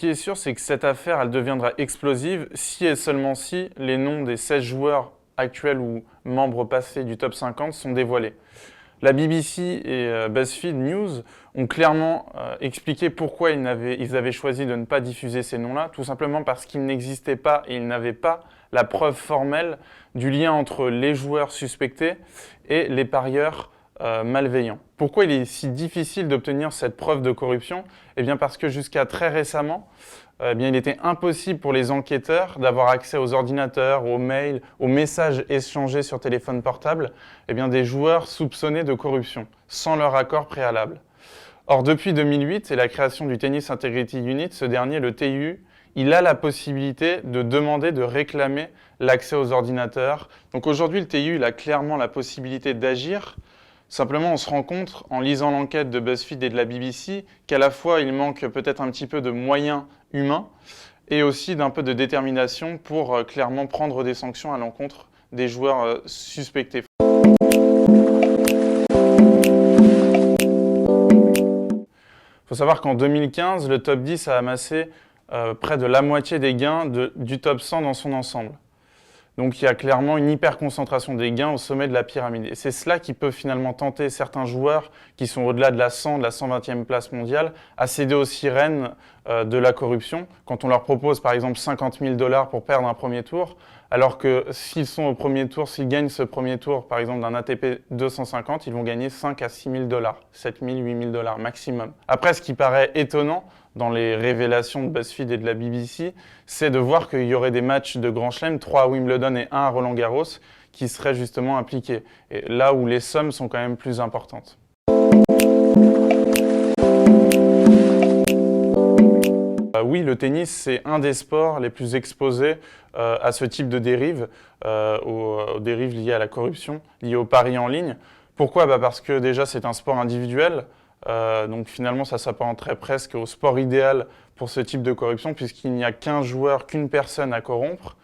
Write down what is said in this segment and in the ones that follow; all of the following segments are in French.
qui est sûr, c'est que cette affaire, elle deviendra explosive si et seulement si les noms des 16 joueurs actuels ou membres passés du top 50 sont dévoilés. La BBC et BuzzFeed News ont clairement expliqué pourquoi ils avaient choisi de ne pas diffuser ces noms-là, tout simplement parce qu'ils n'existaient pas et ils n'avaient pas la preuve formelle du lien entre les joueurs suspectés et les parieurs malveillants. Pourquoi il est si difficile d'obtenir cette preuve de corruption? Eh bien parce que jusqu'à très récemment, il était impossible pour les enquêteurs d'avoir accès aux ordinateurs, aux mails, aux messages échangés sur téléphone portable des joueurs soupçonnés de corruption, sans leur accord préalable. Or, depuis 2008 et la création du Tennis Integrity Unit, ce dernier, le TIU, il a la possibilité de demander, de réclamer l'accès aux ordinateurs. Donc aujourd'hui, le TIU il a clairement la possibilité d'agir. Simplement, on se rend compte, en lisant l'enquête de BuzzFeed et de la BBC, qu'à la fois, il manque peut-être un petit peu de moyens humains et aussi d'un peu de détermination pour clairement prendre des sanctions à l'encontre des joueurs suspectés. Il faut savoir qu'en 2015, le top 10 a amassé près de la moitié des gains du top 100 dans son ensemble. Donc il y a clairement une hyper-concentration des gains au sommet de la pyramide. Et c'est cela qui peut finalement tenter certains joueurs qui sont au-delà de la 100, de la 120e place mondiale, à céder aux sirènes de la corruption. Quand on leur propose par exemple 50 000 $ pour perdre un premier tour, alors que s'ils sont au premier tour, s'ils gagnent ce premier tour par exemple d'un ATP 250, ils vont gagner 5 à 6 000 $, 7 000, 8 000 $ maximum. Après, ce qui paraît étonnant, dans les révélations de BuzzFeed et de la BBC, c'est de voir qu'il y aurait des matchs de Grand Chelem, 3 à Wimbledon et 1 à Roland-Garros, qui seraient justement impliqués. Et là où les sommes sont quand même plus importantes. Oui, le tennis, c'est un des sports les plus exposés à ce type de dérives, aux dérives liées à la corruption, liées aux paris en ligne. Pourquoi? Parce que déjà, c'est un sport individuel. Donc finalement, ça s'apparenterait presque au sport idéal pour ce type de corruption, puisqu'il n'y a qu'un joueur, qu'une personne à corrompre.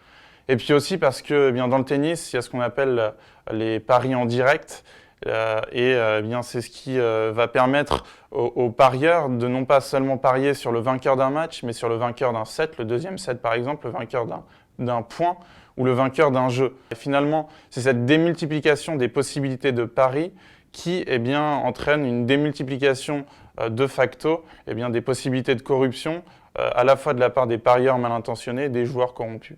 Et puis aussi parce que dans le tennis, il y a ce qu'on appelle les paris en direct. C'est ce qui va permettre aux parieurs de non pas seulement parier sur le vainqueur d'un match, mais sur le vainqueur d'un set, le deuxième set par exemple, le vainqueur d'un point ou le vainqueur d'un jeu. Et finalement, c'est cette démultiplication des possibilités de paris qui entraîne une démultiplication de facto des possibilités de corruption à la fois de la part des parieurs mal intentionnés et des joueurs corrompus.